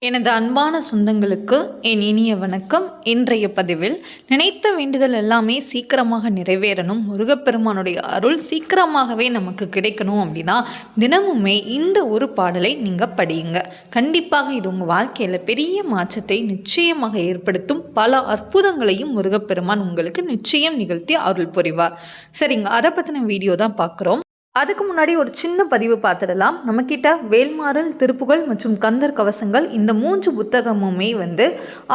எனது அன்பான சொந்தங்களுக்கு என் இனிய வணக்கம். இன்றைய பதிவில் நினைத்த வேண்டுதல் எல்லாமே சீக்கிரமாக நிறைவேறணும், முருகப்பெருமானுடைய அருள் சீக்கிரமாகவே நமக்கு கிடைக்கணும் அப்படின்னா தினமுமே இந்த ஒரு பாடலை நீங்கள் படியுங்க. கண்டிப்பாக இது உங்கள் வாழ்க்கையில் பெரிய மாற்றத்தை நிச்சயமாக ஏற்படுத்தும். பல அற்புதங்களையும் முருகப்பெருமான் உங்களுக்கு நிச்சயம் நிகழ்த்தி அருள் புரிவார். சரிங்க, அதை பற்றின வீடியோ தான் பார்க்குறோம். அதுக்கு முன்னாடி ஒரு சின்ன பதிவு பார்த்துடலாம். நம்மக்கிட்ட வேல்மாறல், திருப்புகழ் மற்றும் கந்தர் கவசங்கள் இந்த 3 புத்தகமுமே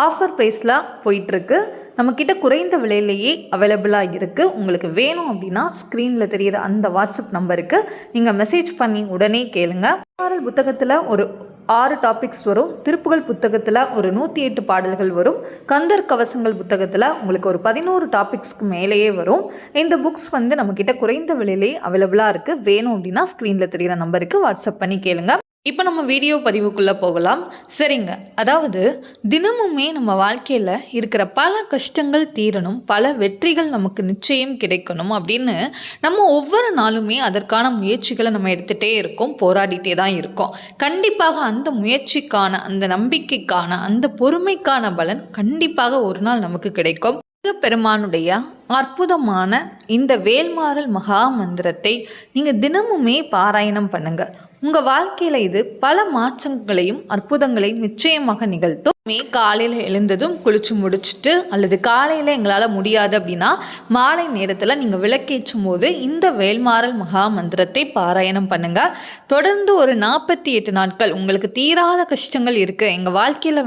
ஆஃபர் ப்ரைஸில் போயிட்டுருக்கு. நம்மக்கிட்ட குறைந்த விலையிலேயே அவைலபிளாக இருக்குது. உங்களுக்கு வேணும் அப்படின்னா ஸ்க்ரீனில் தெரிகிற அந்த வாட்ஸ்அப் நம்பருக்கு நீங்கள் மெசேஜ் பண்ணி உடனே கேளுங்க. வேல்மாறல் புத்தகத்தில் ஒரு 6 டாபிக்ஸ் வரும். திருப்புகழ் புத்தகத்தில் ஒரு 108 பாடல்கள் வரும். கந்தர் கவசங்கள் புத்தகத்தில் உங்களுக்கு ஒரு 11 டாபிக்ஸ்க்கு மேலேயே வரும். இந்த புக்ஸ் நம்மக்கிட்ட குறைந்த விலையிலே அவைலபிளாக இருக்குது. வேணும் அப்படின்னா ஸ்க்ரீனில் தெரிகிற நம்பருக்கு வாட்ஸ்அப் பண்ணி கேளுங்க. இப்போ நம்ம வீடியோ பதிவுக்குள்ளே போகலாம். சரிங்க, அதாவது தினமுமே நம்ம வாழ்க்கையில் இருக்கிற பல கஷ்டங்கள் தீரணும், பல வெற்றிகள் நமக்கு நிச்சயம் கிடைக்கணும் அப்படின்னு நம்ம ஒவ்வொரு நாளுமே அதற்கான முயற்சிகளை நம்ம எடுத்துகிட்டே இருக்கோம், போராடிட்டே தான் இருக்கோம். கண்டிப்பாக அந்த முயற்சிக்கான, அந்த நம்பிக்கைக்கான, அந்த பொறுமைக்கான பலன் கண்டிப்பாக ஒரு நாள் நமக்கு கிடைக்கும். பெருமானுடைய அற்புதமான இந்த வேல்மாறல் மகா மந்திரத்தை நீங்கள் தினமுமே பாராயணம் பண்ணுங்க. உங்கள் வாழ்க்கையில் இது பல மாற்றங்களையும் அற்புதங்களையும் நிச்சயமாக நிகழ்த்தும். காலையில் எழுந்ததும் குளிச்சு முடிச்சுட்டு, அல்லது காலையில் எங்களால் முடியாது அப்படின்னா மாலை நேரத்தில் நீங்கள் விளக்கேற்றும் போது இந்த வேல்மாறல் மகா மந்திரத்தை பாராயணம் பண்ணுங்கள். தொடர்ந்து ஒரு 48 நாட்கள் உங்களுக்கு தீராத கஷ்டங்கள் இருக்குது, எங்கள் வாழ்க்கையில்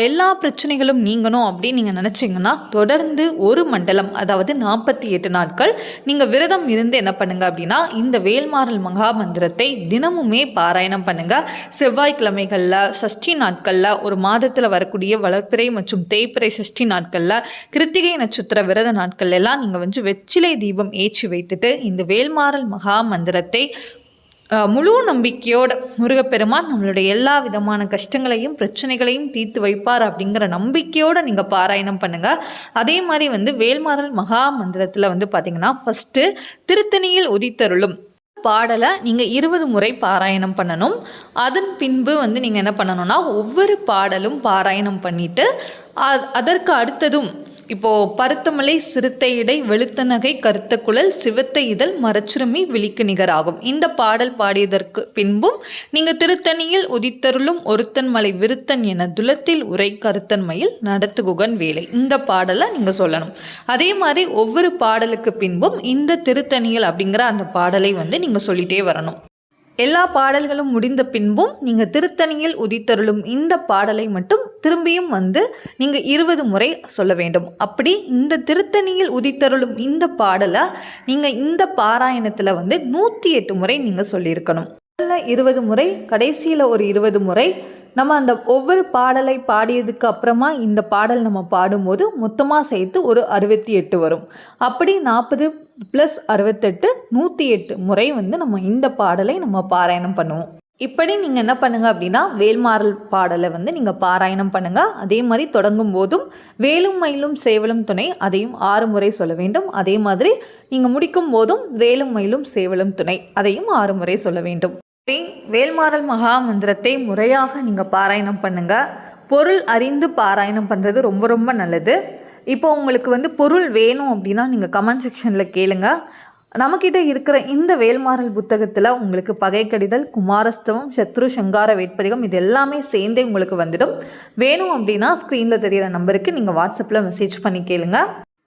எல்லா பிரச்சனைகளும் நீங்கணும் அப்படின்னு நீங்கள் நினச்சிங்கன்னா தொடர்ந்து ஒரு மண்டலம், அதாவது 48 நாட்கள் நீங்கள் விரதம் இருந்து என்ன பண்ணுங்கள் அப்படின்னா இந்த வேல்மாறல் மகா மந்திரத்தை தினமுமே பாராயணம் பண்ணுங்கள். செவ்வாய்க்கிழமைகளில், சஷ்டி நாட்களில், ஒரு மாதத்தில் வரக்கூடிய வளர்ப்பிறை மற்றும் தேய்பிறை சஷ்டி நாட்களில், கிருத்திகை நட்சத்திர விரத நாட்கள் எல்லாம் நீங்கள் வெற்றிலை தீபம் ஏற்றி வைத்துட்டு இந்த வேல்மாறல் மகா மந்திரத்தை முழு நம்பிக்கையோடு முருகப்பெருமான் நம்மளுடைய எல்லா விதமான கஷ்டங்களையும் பிரச்சனைகளையும் தீர்த்து வைப்பார் அப்படிங்கிற நம்பிக்கையோடு நீங்கள் பாராயணம் பண்ணுங்கள். அதே மாதிரி வேல்மாறல் மகா மந்திரத்தில் பார்த்தீங்கன்னா ஃபஸ்ட்டு திருத்தணியில் உதித்தருளும் பாடலை நீங்கள் 20 முறை பாராயணம் பண்ணணும். அதன் பின்பு நீங்கள் என்ன பண்ணணும்னா ஒவ்வொரு பாடலும் பாராயணம் பண்ணிவிட்டு அதற்கு அடுத்ததும் இப்போது பருத்தமலை சிறுத்தை இடை வெளுத்த நகை கருத்த குழல் சிவத்த இதழ் மரச்சுருமி விழிக்கு நிகராகும். இந்த பாடல் பாடியதற்கு பின்பும் நீங்கள் திருத்தணியில் உதித்தருளும் ஒருத்தன் மலை விருத்தன் என துலத்தில் உரை கருத்தன்மையில் நடத்துகுகன் வேலை, இந்த பாடலை நீங்கள் சொல்லணும். அதே மாதிரி ஒவ்வொரு பாடலுக்கு பின்பும் இந்த திருத்தணியில் அப்படிங்கிற அந்த பாடலை நீங்கள் சொல்லிகிட்டே வரணும். எல்லா பாடல்களும் முடிந்த பின்பும் நீங்கள் திருத்தணியில் உதித்தருளும் இந்த பாடலை மட்டும் திரும்பியும் நீங்கள் 20 முறை சொல்ல வேண்டும். அப்படி இந்த திருத்தணியில் உதித்தருளும் இந்த பாடலை நீங்கள் இந்த பாராயணத்தில் 108 முறை நீங்கள் சொல்லியிருக்கணும். 20 முறை, கடைசியில் ஒரு 20 முறை. நம்ம அந்த ஒவ்வொரு பாடலை பாடியதுக்கு அப்புறமா இந்த பாடல் நம்ம பாடும்போது மொத்தமாக சேர்த்து ஒரு 68 வரும். அப்படி 40 + 68 108 முறை நம்ம இந்த பாடலை நம்ம பாராயணம் பண்ணுவோம். இப்படி நீங்கள் என்ன பண்ணுங்கள் அப்படின்னா வேல்மாறல் பாடலை நீங்கள் பாராயணம் பண்ணுங்கள். அதே மாதிரி தொடங்கும் போதும் வேலும் மயிலும் சேவலும் துணை, அதையும் 6 முறை சொல்ல வேண்டும். அதே மாதிரி நீங்கள் முடிக்கும் போதும் வேலும் மயிலும் சேவலும் துணை, அதையும் 6 முறை சொல்ல வேண்டும். வேல்மாறல் மகா மந்திரத்தை முறையாக நீங்கள் பாராயணம் பண்ணுங்கள். பொருள் அறிந்து பாராயணம் பண்ணுறது ரொம்ப ரொம்ப நல்லது. இப்போ உங்களுக்கு பொருள் வேணும் அப்படின்னா நீங்கள் கமெண்ட் செக்ஷனில் கேளுங்க. நம்மக்கிட்ட இருக்கிற இந்த வேல்மாறல் புத்தகத்தில் உங்களுக்கு பகை கடிதல், குமாரஸ்தவம், சத்ரு சங்கார வேட்பதிகம் இது எல்லாமே சேர்ந்தே உங்களுக்கு வந்துடும். வேணும் அப்படின்னா ஸ்க்ரீனில் தெரிகிற நம்பருக்கு நீங்கள் வாட்ஸ்அப்பில் மெசேஜ் பண்ணி கேளுங்க.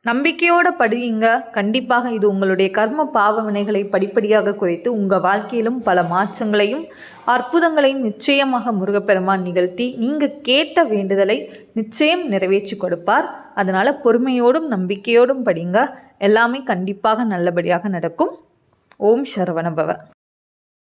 நம்பிக்கையோடு படியுங்க. கண்டிப்பாக இது உங்களுடைய கர்ம பாவ வினைகளை படிப்படியாக குறைத்து உங்கள் வாழ்க்கையிலும் பல மாற்றங்களையும் அற்புதங்களையும் நிச்சயமாக முருகப்பெருமான் நிகழ்த்தி நீங்கள் கேட்ட வேண்டுதலை நிச்சயம் நிறைவேற்றி கொடுப்பார். அதனால் பொறுமையோடும் நம்பிக்கையோடும் படிங்க. எல்லாமே கண்டிப்பாக நல்லபடியாக நடக்கும். ஓம் சரவணபவ.